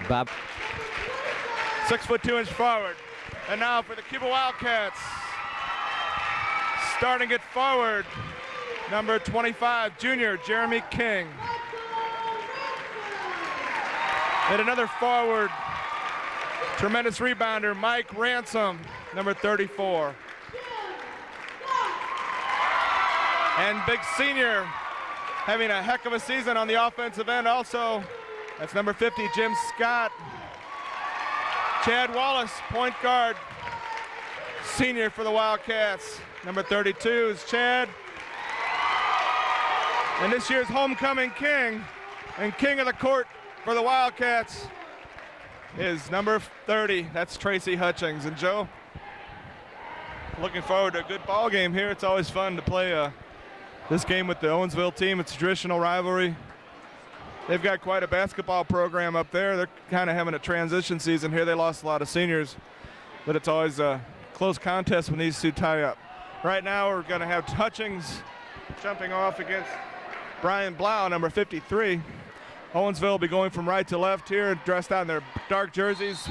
Bob. 6'2" forward. And now for the Cuba Wildcats. Starting it forward, number 25, junior Jeremy King. And another forward, tremendous rebounder, Mike Ransom, number 34. And big senior, having a heck of a season on the offensive end also. That's number 50, Jim Scott. Chad Wallace, point guard, senior for the Wildcats. Number 32 is Chad. And this year's homecoming king and king of the court for the Wildcats is number 30. That's Tracy Hutchings. And Joe, looking forward to a good ball game here. It's always fun to play this game with the Owensville team. It's a traditional rivalry. They've got quite a basketball program up there. They're kind of having a transition season here. They lost a lot of seniors, but it's always a close contest when these two tie up. Right now we're going to have Hutchings jumping off against Brian Blau, number 53. Owensville will be going from right to left here, dressed out in their dark jerseys,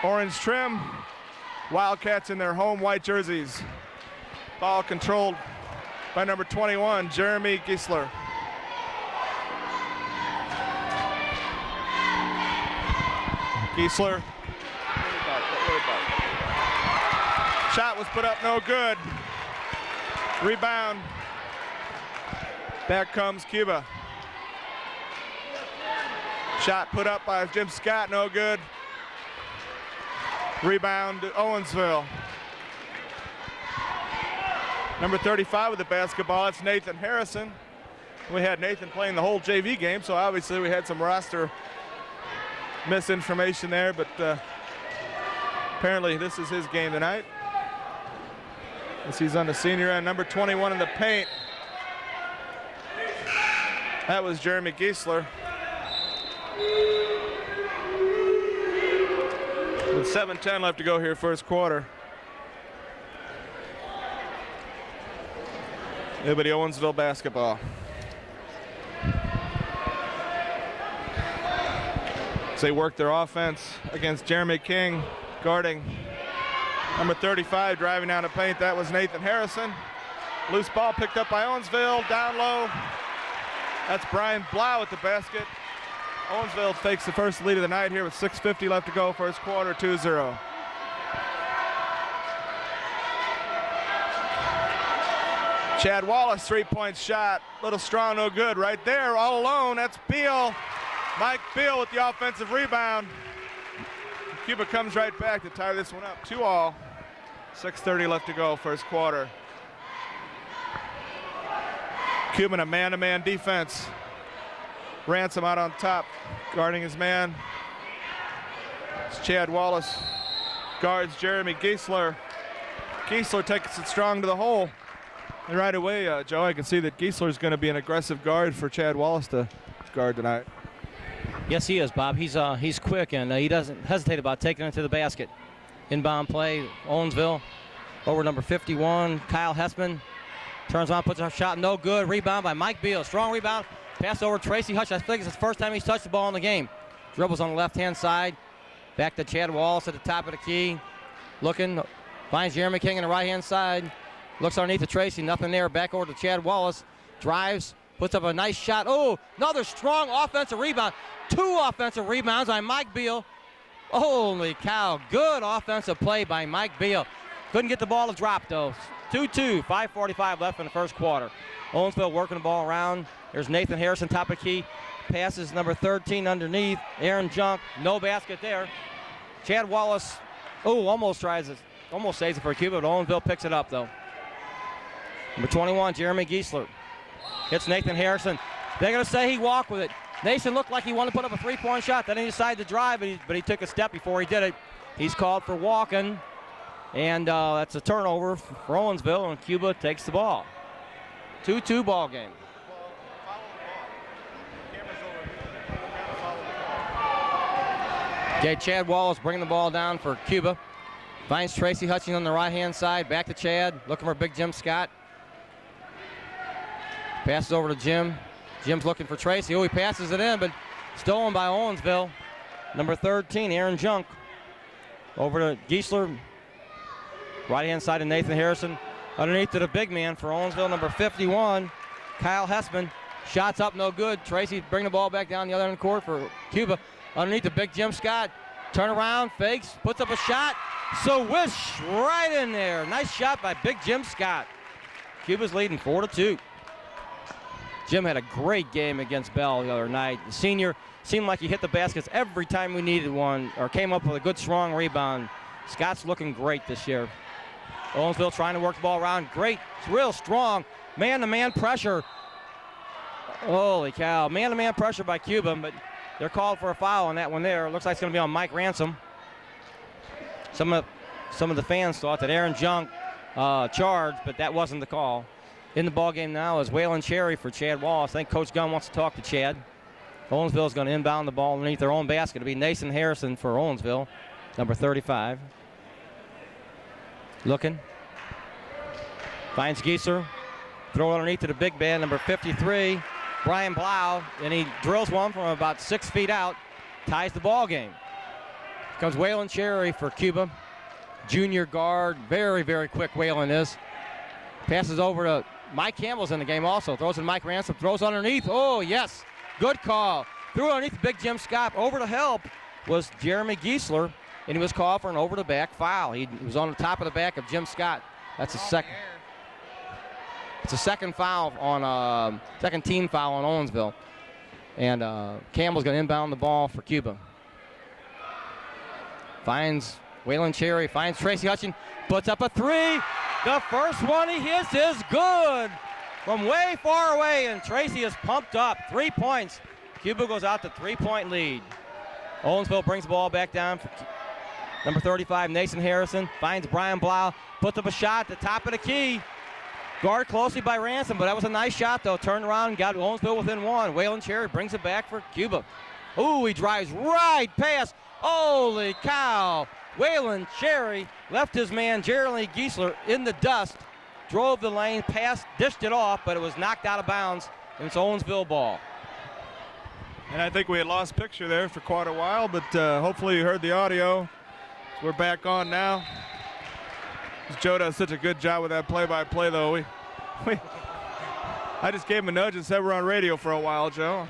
orange trim. Wildcats in their home white jerseys. Ball controlled by number 21, Jeremy Giesler. Giesler. Shot was put up, no good. Rebound. Back comes Cuba. Shot put up by Jim Scott, no good. Rebound to Owensville. Number 35 with the basketball, that's Nathan Harrison. We had Nathan playing the whole JV game, so obviously we had some roster misinformation there, but apparently this is his game tonight. As he's on the senior end, number 21 in the paint. That was Jeremy Giesler. With 7:10 left to go here, first quarter. Everybody Owensville basketball. They work their offense against Jeremy King guarding number 35, driving down the paint. That was Nathan Harrison. Loose ball picked up by Owensville, down low. That's Brian Blau at the basket. Owensville takes the first lead of the night here with 6:50 left to go, first quarter, 2-0. Chad Wallace, three-point shot. Little strong, no good. Right there, all alone, that's Beal. Mike Beal with the offensive rebound. Cuba comes right back to tie this one up, 2-all. 6:30 left to go, first quarter. Cuban a man-to-man defense. Ransom out on top, guarding his man. It's Chad Wallace guards Jeremy Giesler. Giesler takes it strong to the hole. And right away, Joe, I can see that Giesler is going to be an aggressive guard for Chad Wallace to guard tonight. Yes, he is, Bob. He's quick, and he doesn't hesitate about taking it to the basket. Inbound play, Owensville over number 51, Kyle Hessman. Turns on, puts a shot, no good. Rebound by Mike Beal. Strong rebound. Pass over Tracy Hutchings. I think it's the first time he's touched the ball in the game. Dribbles on the left-hand side. Back to Chad Wallace at the top of the key. Looking, finds Jeremy King on the right-hand side. Looks underneath to Tracy, nothing there. Back over to Chad Wallace. Drives, puts up a nice shot. Oh, another strong offensive rebound. 2 offensive rebounds by Mike Beal. Holy cow, good offensive play by Mike Beal. Couldn't get the ball to drop, though. 2-2, 5:45 left in the first quarter. Owensville working the ball around. There's Nathan Harrison, top of the key. Passes number 13 underneath. Aaron Junk, no basket there. Chad Wallace, almost saves it for Cuba, but Owensville picks it up, though. Number 21, Jeremy Giesler. Hits Nathan Harrison. They're going to say he walked with it. Nathan looked like he wanted to put up a three-point shot. Then he decided to drive, but he took a step before he did it. He's called for walking, and that's a turnover for Owensville, and Cuba takes the ball. 2-2 ball game. Okay, Chad Wallace bringing the ball down for Cuba. Finds Tracy Hutchings on the right-hand side. Back to Chad, looking for big Jim Scott. Passes over to Jim. Jim's looking for Tracy. He passes it in, but stolen by Owensville. number 13, Aaron Junk. Over to Giesler. Right-hand side to Nathan Harrison. Underneath to the big man for Owensville, number 51, Kyle Hessman. Shots up, no good. Tracy bring the ball back down the other end of the court for Cuba. Underneath the big Jim Scott. Turn around, fakes, puts up a shot. So whish, right in there. Nice shot by big Jim Scott. Cuba's leading 4-2. Jim had a great game against Bell the other night. The senior seemed like he hit the baskets every time we needed one or came up with a good, strong rebound. Scott's looking great this year. Owensville trying to work the ball around. Great, real strong. Man-to-man pressure. Holy cow. Man-to-man pressure by Cuba, but they're called for a foul on that one there. Looks like it's going to be on Mike Ransom. Some of the fans thought that Aaron Junk charged, but that wasn't the call. In the ballgame now is Waylon Cherry for Chad Wallace. I think Coach Gunn wants to talk to Chad. Owensville is going to inbound the ball underneath their own basket. It'll be Nathan Harrison for Owensville, number 35. Looking. Finds Giesler. Throw it underneath to the big man, number 53, Brian Blau, and he drills one from about 6 feet out, ties the ball game. Comes Waylon Cherry for Cuba, junior guard, very, very quick Waylon is. Passes over to Mike Campbell's in the game also, throws in Mike Ransom, throws underneath, oh yes, good call. Threw it underneath big Jim Scott. Over to help was Jeremy Giesler, and he was called for an over-the-back foul. He was on the top of the back of Jim Scott. That's a second. It's a second foul on second team foul on Owensville. And Campbell's going to inbound the ball for Cuba. Finds Waylon Cherry, finds Tracy Hutchins, puts up a three. The first one he hits is good from way far away, and Tracy is pumped up. 3 points. Cuba goes out to 3-point lead. Owensville brings the ball back down for number 35, Nathan Harrison. Finds Brian Blau, puts up a shot at the top of the key. Guarded closely by Ransom, but that was a nice shot, though. Turned around and got Owensville within one. Waylon Cherry brings it back for Cuba. Ooh, he drives right past. Holy cow. Waylon Cherry left his man, Jeremy Giesler, in the dust. Drove the lane, passed, dished it off, but it was knocked out of bounds, and it's Owensville ball. And I think we had lost picture there for quite a while, but hopefully you heard the audio. So we're back on now. Joe does such a good job with that play-by-play, though. I just gave him a nudge and said we're on radio for a while, Joe.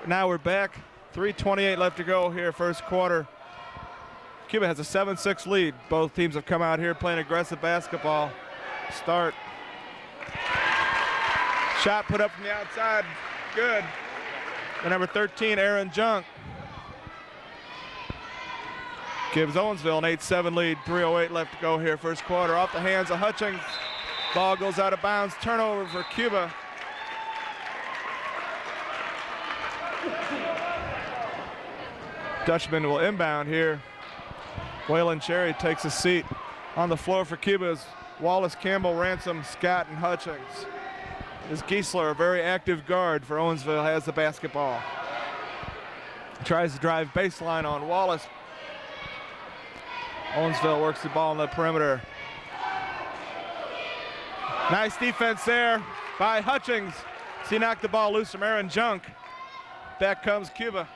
Now we're back. 3:28 left to go here, first quarter. Cuba has a 7-6 lead. Both teams have come out here playing aggressive basketball. Start. Shot put up from the outside. Good. The number 13, Aaron Junk, gives Owensville an 8-7 lead. 3:08 left to go here, first quarter. Off the hands of Hutchings. Ball goes out of bounds. Turnover for Cuba. Dutchman will inbound here. Waylon Cherry takes a seat. On the floor for Cuba is Wallace, Campbell, Ransom, Scott, and Hutchings. This Giesler, a very active guard for Owensville, has the basketball. Tries to drive baseline on Wallace. Owensville works the ball on the perimeter. Nice defense there by Hutchings. He knocked the ball loose from Aaron Junk. Back comes Cuba.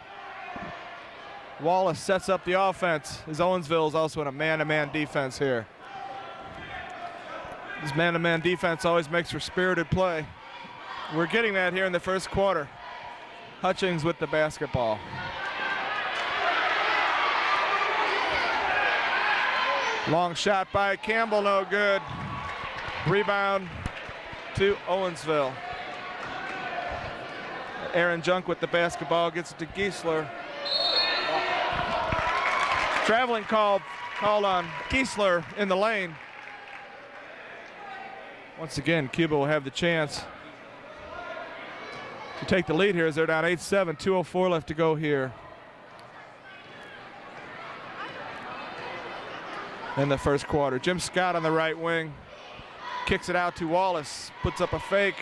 Wallace sets up the offense, as Owensville is also in a man-to-man defense here. This man-to-man defense always makes for spirited play. We're getting that here in the first quarter. Hutchings with the basketball. Long shot by Campbell, no good. Rebound to Owensville. Aaron Junk with the basketball, gets it to Giesler. Traveling called on Giesler in the lane. Once again, Cuba will have the chance to take the lead here as they're down 8-7, 2:04 left to go here in the first quarter. Jim Scott on the right wing, kicks it out to Wallace, puts up a fake.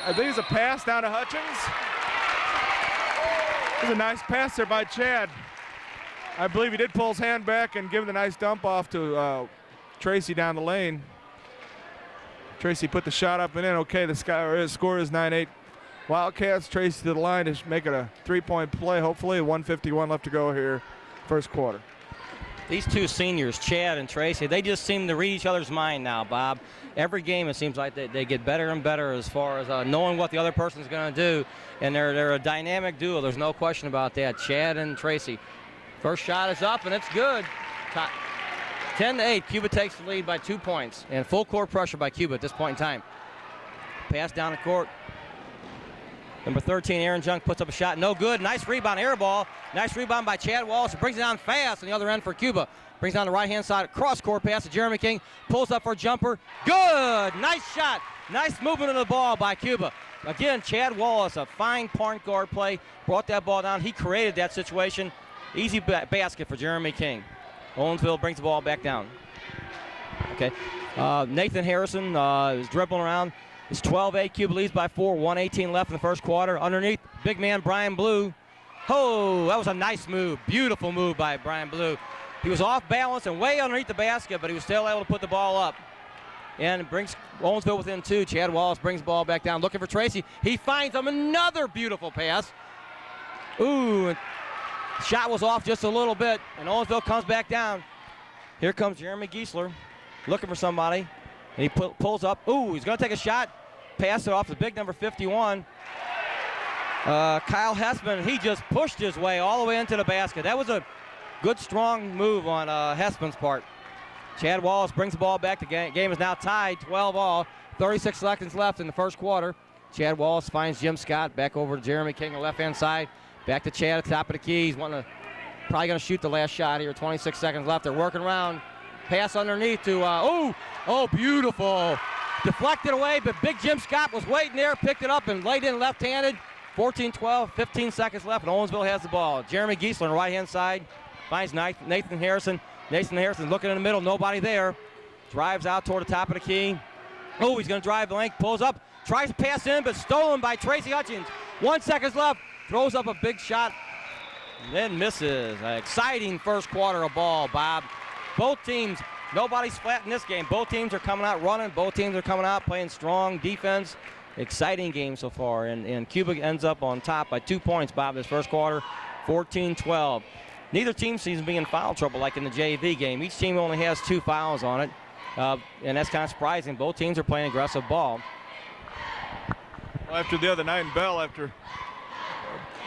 I think it's a pass down to Hutchings. There's a nice pass there by Chad. I believe he did pull his hand back and give him the nice dump off to Tracy down the lane. Tracy put the shot up and in. Okay, the score is 9-8 Wildcats trace to the line to make it a 3-point play. Hopefully, 1:51 left to go here, first quarter. These two seniors, Chad and Tracy, they just seem to read each other's mind now, Bob. Every game it seems like they get better and better as far as knowing what the other person's going to do, and they're a dynamic duo. There's no question about that, Chad and Tracy. First shot is up, and it's good. 10-8, Cuba takes the lead by 2 points, and full court pressure by Cuba at this point in time. Pass down the court. Number 13, Aaron Junk puts up a shot. No good. Nice rebound, air ball. Nice rebound by Chad Wallace. It brings it down fast on the other end for Cuba. Brings down the right-hand side. Cross-court pass to Jeremy King. Pulls up for a jumper. Good. Nice shot. Nice movement of the ball by Cuba. Again, Chad Wallace, a fine point guard play. Brought that ball down. He created that situation. Easy basket for Jeremy King. Owensville brings the ball back down. Okay. Nathan Harrison is dribbling around. It's 12-8. Cuba leads by 4. 1:18 left in the first quarter. Underneath, big man Brian Blue. Oh, that was a nice move. Beautiful move by Brian Blue. He was off balance and way underneath the basket, but he was still able to put the ball up. And brings Owensville within 2. Chad Wallace brings the ball back down, looking for Tracy. He finds him. Another beautiful pass. Ooh, shot was off just a little bit, and Owensville comes back down. Here comes Jeremy Giesler, looking for somebody. And he pulls up. Ooh, he's going to take a shot. Pass it off to big number 51. Kyle Hessman, he just pushed his way all the way into the basket. That was a good, strong move on Hessman's part. Chad Wallace brings the ball back. The game is now tied, 12-all. 36 seconds left in the first quarter. Chad Wallace finds Jim Scott. Back over to Jeremy King on the left-hand side. Back to Chad at the top of the key. He's probably going to shoot the last shot here. 26 seconds left. They're working around. Pass underneath to, oh, beautiful. Deflected away, but big Jim Scott was waiting there, picked it up and laid in left-handed. 14-12, 15 seconds left, and Owensville has the ball. Jeremy Giesler on the right-hand side finds Nathan Harrison. Nathan Harrison looking in the middle, nobody there. Drives out toward the top of the key. Oh, he's going to drive the length, pulls up, tries to pass in, but stolen by Tracy Hutchins. 1 second left, throws up a big shot, then misses. An exciting first quarter of ball, Bob. Both teams, nobody's flat in this game. Both teams are coming out running. Both teams are coming out playing strong defense. Exciting game so far. And Cuba ends up on top by 2 points, Bob, this first quarter, 14-12. Neither team seems to be in foul trouble like in the JV game. Each team only has 2 fouls on it. And that's kind of surprising. Both teams are playing aggressive ball. Well, after the other night in Bell,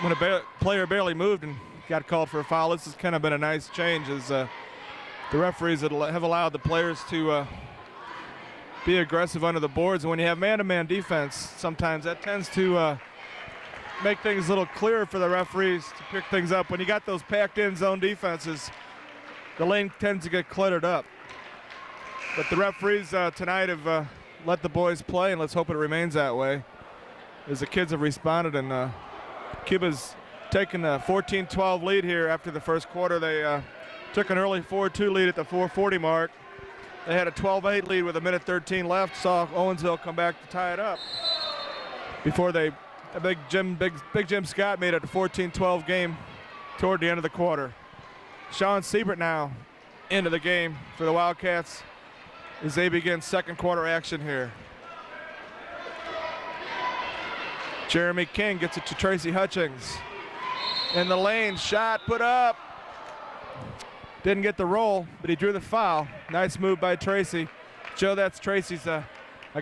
when a player barely moved and got called for a foul, this has kind of been a nice change as the referees have allowed the players to be aggressive under the boards. And when you have man-to-man defense, sometimes that tends to make things a little clearer for the referees to pick things up. When you got those packed-in zone defenses, the lane tends to get cluttered up. But the referees tonight have let the boys play, and let's hope it remains that way as the kids have responded. And Cuba's taken a 14-12 lead here after the first quarter. They took an early 4-2 lead at the 4:40 mark. They had a 12-8 lead with 1:13 left. Saw Owensville come back to tie it up before big Jim Scott made it a 14-12 game toward the end of the quarter. Sean Siebert now into the game for the Wildcats as they begin second quarter action here. Jeremy King gets it to Tracy Hutchins. In the lane, shot put up. Didn't get the roll, but he drew the foul. Nice move by Tracy. Joe, that's Tracy's, I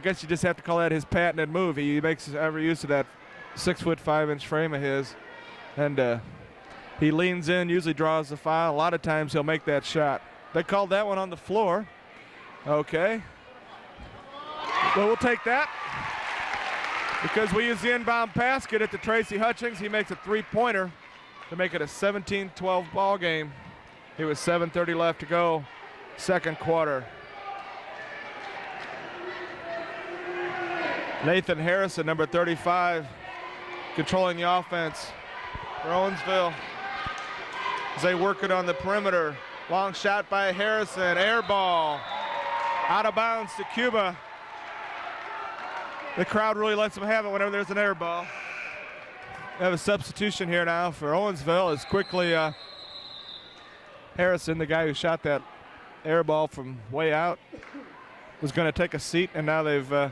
guess you just have to call that his patented move. He makes every use of that 6'5" frame of his. And he leans in, usually draws the foul. A lot of times he'll make that shot. They called that one on the floor. Okay. Well, we'll take that because we use the inbound pass, get it to Tracy Hutchins. He makes a three-pointer to make it a 17-12 ball game. It was 7:30 left to go, second quarter. Nathan Harrison, number 35, controlling the offense for Owensville as they work it on the perimeter. Long shot by Harrison, air ball, out of bounds to Cuba. The crowd really lets them have it whenever there's an air ball. We have a substitution here now for Owensville as quickly Harrison, the guy who shot that air ball from way out, was going to take a seat, and now they've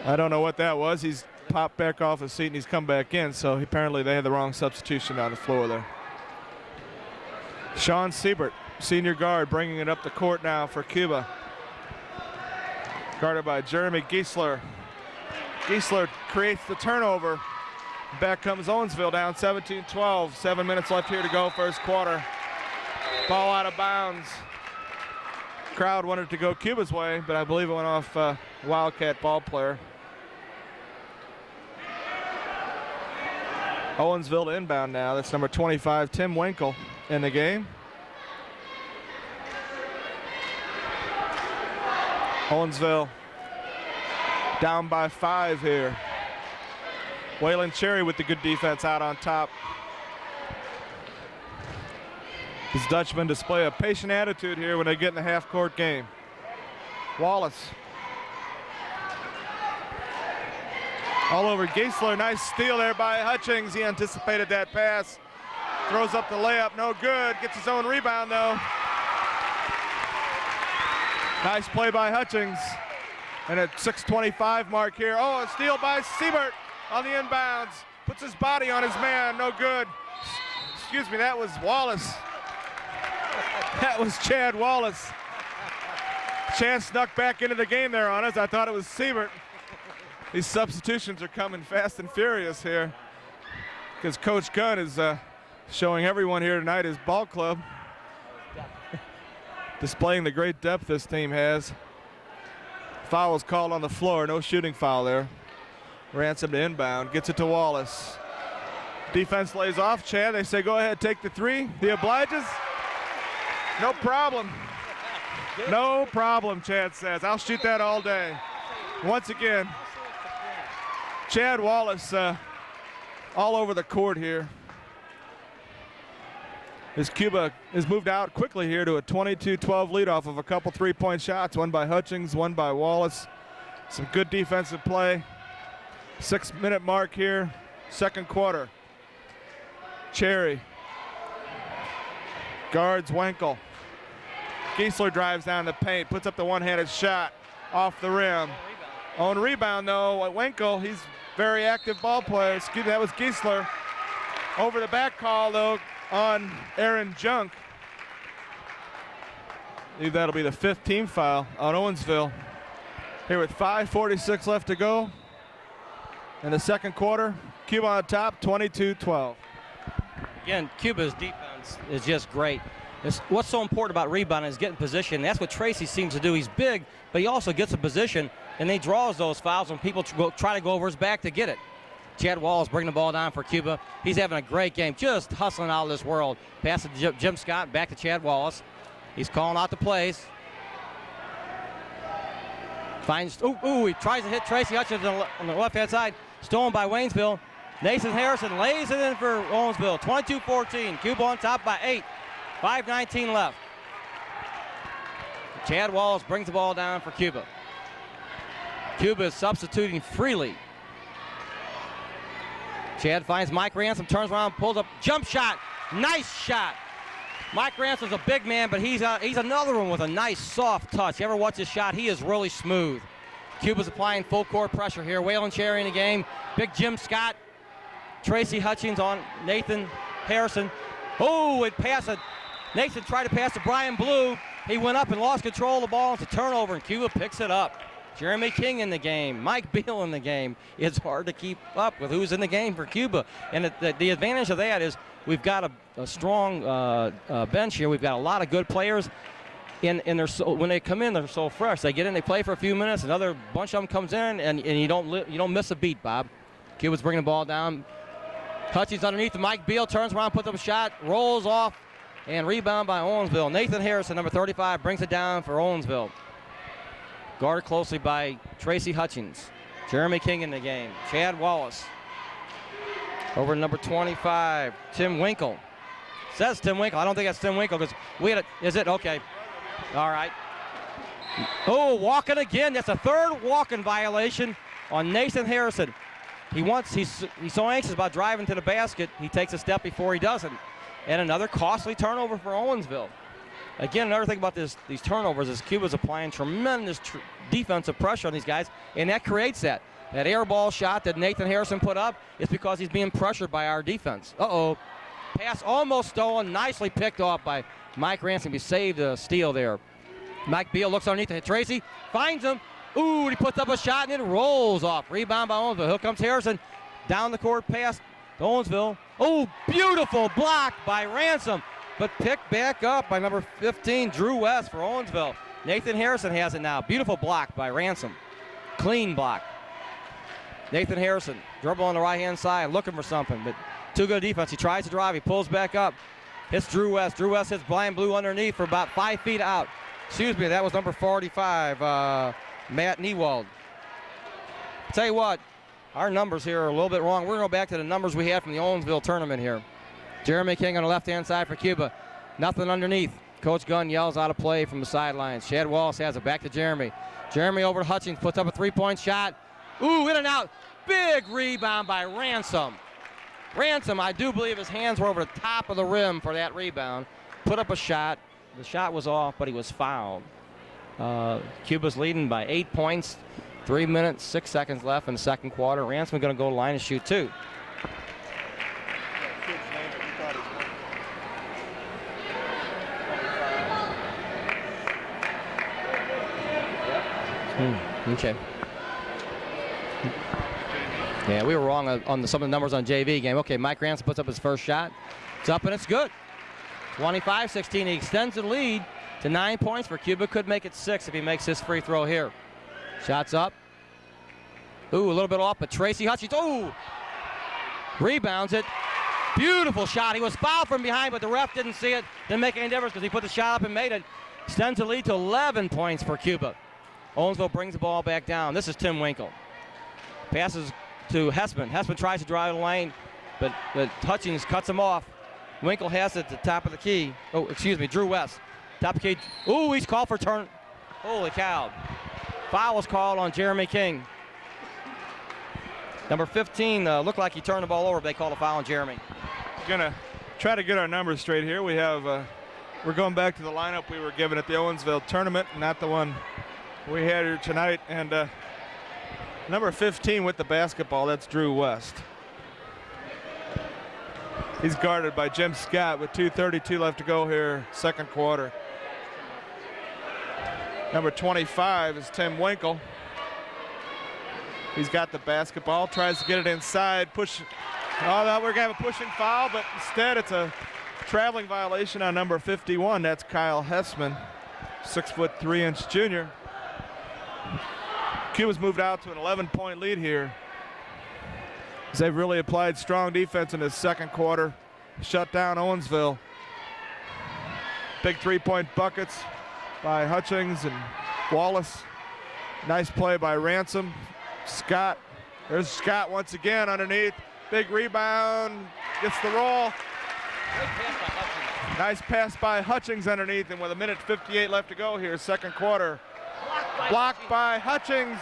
I don't know what that was. He's popped back off his seat and he's come back in, so apparently they had the wrong substitution on the floor there. Sean Siebert, senior guard, bringing it up the court now for Cuba. Guarded by Jeremy Giesler. Giesler creates the turnover. Back comes Owensville down 17-12. 7 minutes left here to go, first quarter. Ball out of bounds. Crowd wanted to go Cuba's way, but I believe it went off Wildcat ball player. Owensville to inbound now. That's number 25, Tim Winkle, in the game. Owensville down by 5 here. Waylon Cherry with the good defense out on top. These Dutchmen display a patient attitude here when they get in the half-court game. Wallace. All over Giesler. Nice steal there by Hutchings. He anticipated that pass. Throws up the layup. No good. Gets his own rebound, though. Nice play by Hutchings. And at 6:25 mark here. Oh, a steal by Siebert on the inbounds. Puts his body on his man. No good. Excuse me, that was Wallace. That was Chad Wallace. Chad snuck back into the game there on us. I thought it was Siebert. These substitutions are coming fast and furious here because Coach Gunn is showing everyone here tonight his ball club. Displaying the great depth this team has. Foul was called on the floor. No shooting foul there. Ransom to inbound. Gets it to Wallace. Defense lays off. Chad, they say go ahead, take the three. He obliges. No problem. No problem, Chad says. I'll shoot that all day. Once again, Chad Wallace all over the court here. As Cuba has moved out quickly here to a 22-12 lead off of a couple three-point shots, one by Hutchings, one by Wallace. Some good defensive play. 6-minute mark here, second quarter. Cherry guards Winkle. Giesler drives down the paint, puts up the one-handed shot off the rim. On rebound, though, Winkle, he's very active ball player. Excuse me, that was Giesler. Over the back call, though, on Aaron Junk. I believe that'll be the 5th team foul on Owensville. Here with 5:46 left to go in the second quarter. Cuba on top, 22-12. Again, Cuba's defense is just great. What's so important about rebounding is getting position. That's what Tracy seems to do. He's big, but he also gets a position, and he draws those fouls when people try to go over his back to get it. Chad Wallace bringing the ball down for Cuba. He's having a great game, just hustling out of this world. Pass to Jim Scott, back to Chad Wallace. He's calling out the plays. Finds, he tries to hit Tracy Hutchins on the left-hand side. Stolen by Waynesville. Nathan Harrison lays it in for Owensville. 22-14. Cuba on top by 8. 5:19 left. Chad Wallace brings the ball down for Cuba. Cuba is substituting freely. Chad finds Mike Ransom, turns around, pulls up, jump shot. Nice shot. Mike Ransom's a big man, but he's another one with a nice soft touch. You ever watch his shot? He is really smooth. Cuba's applying full court pressure here. Waylon Cherry in the game. Big Jim Scott. Tracy Hutchings on Nathan Harrison. Oh, it passed it. Nathan tried to pass to Brian Blue. He went up and lost control of the ball. It's a turnover, and Cuba picks it up. Jeremy King in the game. Mike Beal in the game. It's hard to keep up with who's in the game for Cuba. And the advantage of that is we've got a strong bench here. We've got a lot of good players. And when they come in, they're so fresh. They get in, they play for a few minutes. Another bunch of them comes in, and you don't miss a beat, Bob. Cuba's bringing the ball down. Hutchins underneath the Mike Beal, turns around, puts up a shot, rolls off, and rebound by Owensville. Nathan Harrison, number 35, brings it down for Owensville. Guarded closely by Tracy Hutchins. Jeremy King in the game. Chad Wallace. Over to number 25, Tim Winkle. Says Tim Winkle. I don't think that's Tim Winkle because is it? Okay. All right. Oh, walking again. That's a third walking violation on Nathan Harrison. He's so anxious about driving to the basket, he takes a step before he doesn't. And another costly turnover for Owensville. Again, another thing about these turnovers is Cuba's applying tremendous defensive pressure on these guys, and that creates that. That air ball shot that Nathan Harrison put up is because he's being pressured by our defense. Uh-oh. Pass almost stolen, nicely picked off by Mike Ransom. He saved a steal there. Mike Beal looks underneath it. Tracy finds him. Ooh, he puts up a shot and it rolls off. Rebound by Owensville. Here comes Harrison. Down the court pass to Owensville. Oh, beautiful block by Ransom, but picked back up by number 15, Drew West for Owensville. Nathan Harrison has it now. Beautiful block by Ransom. Clean block. Nathan Harrison, dribble on the right-hand side, looking for something, but too good defense. He tries to drive. He pulls back up. Hits Drew West. Drew West hits blind blue underneath for about 5 feet out. Excuse me, that was number 45, Matt Newald. Tell you what, our numbers here are a little bit wrong. We're going to go back to the numbers we had from the Owensville tournament here. Jeremy King on the left-hand side for Cuba. Nothing underneath. Coach Gunn yells out of play from the sidelines. Chad Wallace has it back to Jeremy. Jeremy over to Hutchings, puts up a three-point shot. Ooh, in and out. Big rebound by Ransom. Ransom, I do believe his hands were over the top of the rim for that rebound. Put up a shot. The shot was off, but he was fouled. Cuba's leading by 8 points. 3 minutes, 6 seconds left in the second quarter. Ransom going to go to the line and shoot two. Okay. Yeah, we were wrong on some of the numbers on JV game. Okay, Mike Ransom puts up his first shot. It's up and it's good. 25-16. He extends the lead to 9 points for Cuba. Could make it 6 if he makes his free throw here. Shots up. Ooh, a little bit off, but Tracy Hutchings, ooh! Rebounds it. Beautiful shot. He was fouled from behind, but the ref didn't see it. Didn't make any difference because he put the shot up and made it. Extends the lead to 11 points for Cuba. Owensville brings the ball back down. This is Tim Winkle. Passes to Hessman. Hessman tries to drive the lane, but Hutchings cuts him off. Winkle has it at the top of the key. Oh, excuse me, Drew West. Top of the key. Ooh, he's called for turn. Holy cow. Foul was called on Jeremy King. Number 15 looked like he turned the ball over, but they called a foul on Jeremy. Gonna try to get our numbers straight here. We have, we're going back to the lineup we were given at the Owensville tournament, not the one we had here tonight. And number 15 with the basketball, that's Drew West. He's guarded by Jim Scott with 2:32 left to go here, second quarter. Number 25 is Tim Winkle. He's got the basketball, tries to get it inside, push. Oh, no, we're gonna have a pushing foul, but instead it's a traveling violation on number 51. That's Kyle Hessman, 6'3" junior. Cuba's moved out to an 11-point lead here. They've really applied strong defense in this second quarter. Shut down Owensville. Big three-point buckets by Hutchings and Wallace. Nice play by Ransom. Scott. There's Scott once again underneath. Big rebound. Gets the roll. Nice pass by Hutchings underneath, and with 1:58 left to go here, second quarter. Blocked by Hutchings.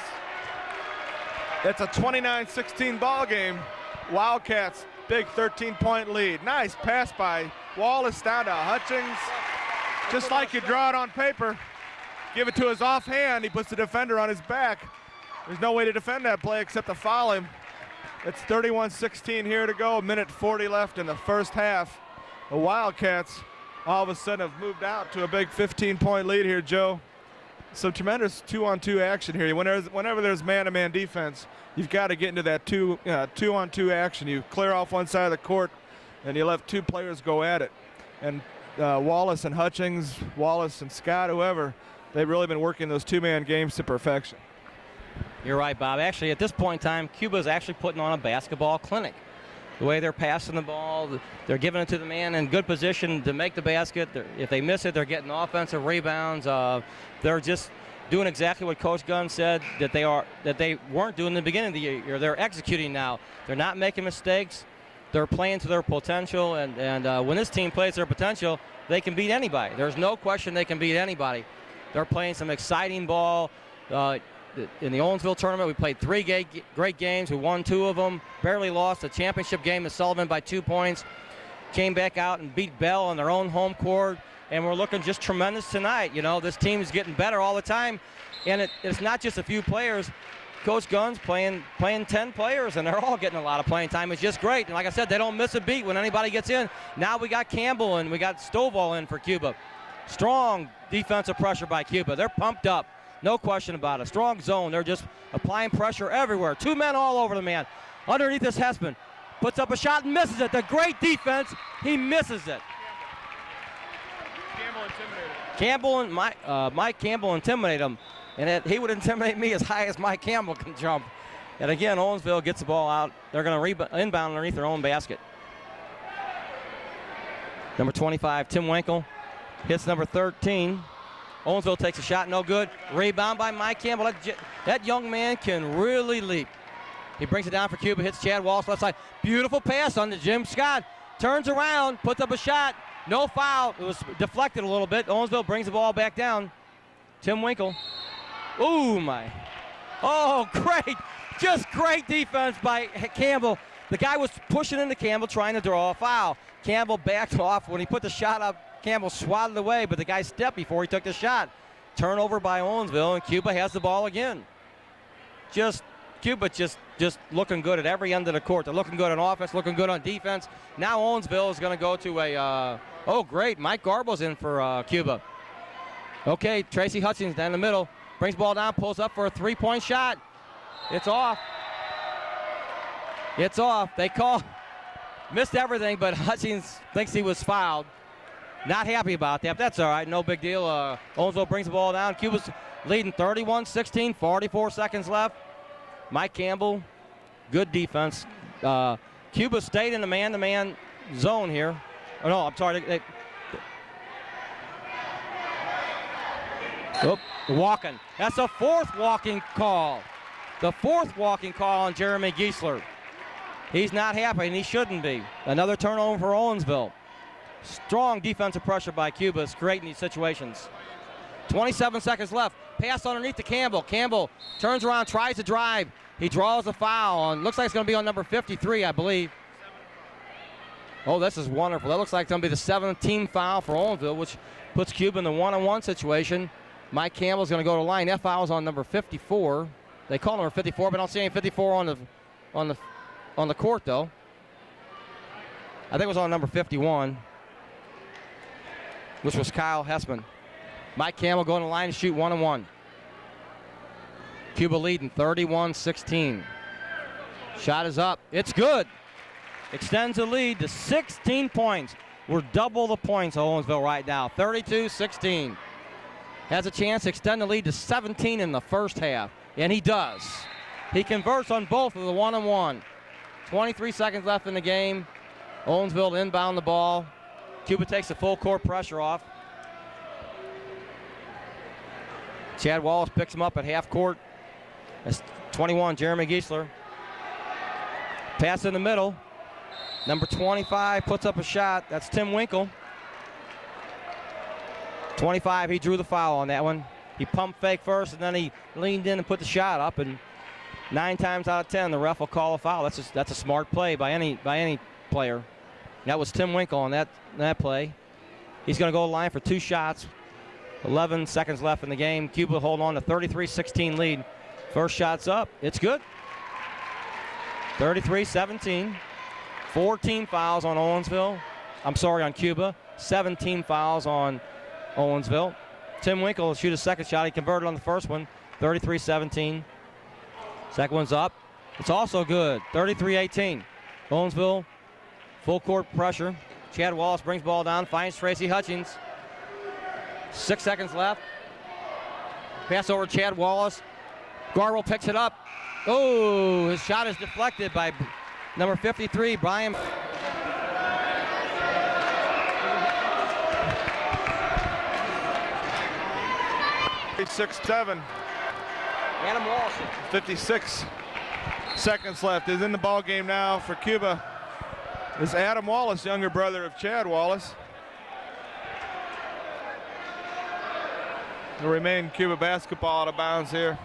It's a 29-16 ball game. Wildcats, big 13-point lead. Nice pass by Wallace down to Hutchings. Just like you draw it on paper. Give it to his offhand. He puts the defender on his back. There's no way to defend that play except to foul him. It's 31-16 here to go. 1:40 left in the first half. The Wildcats all of a sudden have moved out to a big 15-point lead here, Joe. Some tremendous two-on-two action here. Whenever there's man-to-man defense, you've got to get into that two-on-two action. You clear off one side of the court, and you let two players go at it. And Wallace and Hutchings, Wallace and Scott, whoever, they've really been working those two-man games to perfection. You're right, Bob. Actually, at this point in time, Cuba's actually putting on a basketball clinic. The way they're passing the ball, they're giving it to the man in good position to make the basket. If they miss it, they're getting offensive rebounds. They're just doing exactly what Coach Gunn said that they weren't doing in the beginning of the year. They're executing now. They're not making mistakes. They're playing to their potential, and when this team plays their potential, they can beat anybody. There's no question they can beat anybody. They're playing some exciting ball. In the Owensville tournament, we played 3 great games. We won 2 of them. Barely lost the championship game to Sullivan by 2 points. Came back out and beat Bell on their own home court. and we're looking just tremendous tonight. You know, this team is getting better all the time, and it's not just a few players. Coach Gunn's playing 10 players, and they're all getting a lot of playing time. It's just great. And like I said, they don't miss a beat when anybody gets in. Now we got Campbell and we got Stovall in for Cuba. Strong defensive pressure by Cuba. They're pumped up, no question about it. Strong zone. They're just applying pressure everywhere. 2 men all over the man. Underneath this, Hespin puts up a shot and misses it. The great defense. He misses it. Campbell and Mike Campbell intimidate him. And he would intimidate me as high as Mike Campbell can jump. And again, Owensville gets the ball out. They're going to inbound underneath their own basket. Number 25, Tim Winkle, hits number 13. Owensville takes a shot, no good. Rebound by Mike Campbell. That young man can really leap. He brings it down for Cuba, hits Chad Wallace left side. Beautiful pass on to Jim Scott. Turns around, puts up a shot. No foul. It was deflected a little bit. Owensville brings the ball back down. Tim Winkle. Ooh, my. Oh, great. Just great defense by Campbell. The guy was pushing into Campbell trying to draw a foul. Campbell backed off. When he put the shot up, Campbell swatted away, but the guy stepped before he took the shot. Turnover by Owensville, and Cuba has the ball again. Cuba just looking good at every end of the court. They're looking good on offense, looking good on defense. Now Owensville is going to go to a, oh, great. Mike Garbo's in for Cuba. Okay, Tracy Hutchins down the middle. Brings ball down, pulls up for a three-point shot. It's off. It's off. They missed everything, but Hutchins thinks he was fouled. Not happy about that, but that's all right. No big deal. Owensville brings the ball down. Cuba's leading 31-16, 44 seconds left. Mike Campbell, good defense. Cuba stayed in the man-to-man zone here. Oh, no, I'm sorry. Walking. That's a fourth walking call. The fourth walking call on Jeremy Giesler. He's not happy, and he shouldn't be. Another turnover for Owensville. Strong defensive pressure by Cuba is creating these situations. 27 seconds left. Pass underneath to Campbell. Campbell turns around, tries to drive. He draws a foul on, looks like it's going to be on number 53, I believe. Oh, this is wonderful. That looks like it's going to be the 17th foul for Owensville, which puts Cuba in the one-on-one situation. Mike Campbell's going to go to the line. That foul's on number 54. They call number 54, but I don't see any 54 on the court, though. I think it was on number 51, which was Kyle Hessman. Mike Campbell going to the line to shoot one-on-one. Cuba leading 31-16. Shot is up. It's good. Extends the lead to 16 points. We're double the points, Owensville, right now. 32-16. Has a chance to extend the lead to 17 in the first half, and he does. He converts on both of the one-on-one. 23 seconds left in the game. Owensville to inbound the ball. Cuba takes the full court pressure off. Chad Wallace picks him up at half court. That's 21, Jeremy Giesler. Pass in the middle. Number 25 puts up a shot. That's Tim Winkle. 25, he drew the foul on that one. He pumped fake first, and then he leaned in and put the shot up. And 9 times out of 10, the ref will call a foul. That's a smart play by any player. That was Tim Winkle on that play. He's going to go to the line for 2 shots. 11 seconds left in the game. Cuba hold on to 33-16 lead. First shot's up. It's good. 33-17. 14 fouls on Owensville. I'm sorry, on Cuba. 17 fouls on Owensville. Tim Winkle will shoot a second shot. He converted on the first one. 33-17. Second one's up. It's also good. 33-18. Owensville, full court pressure. Chad Wallace brings ball down, finds Tracy Hutchins. 6 seconds left. Pass over Chad Wallace. Garwell picks it up. Oh, his shot is deflected by number 53, Brian. 6-7. Adam Walsh. 56 seconds left. Is in the ball game now for Cuba. Is Adam Wallace, younger brother of Chad Wallace. Will remain Cuba basketball out of bounds here.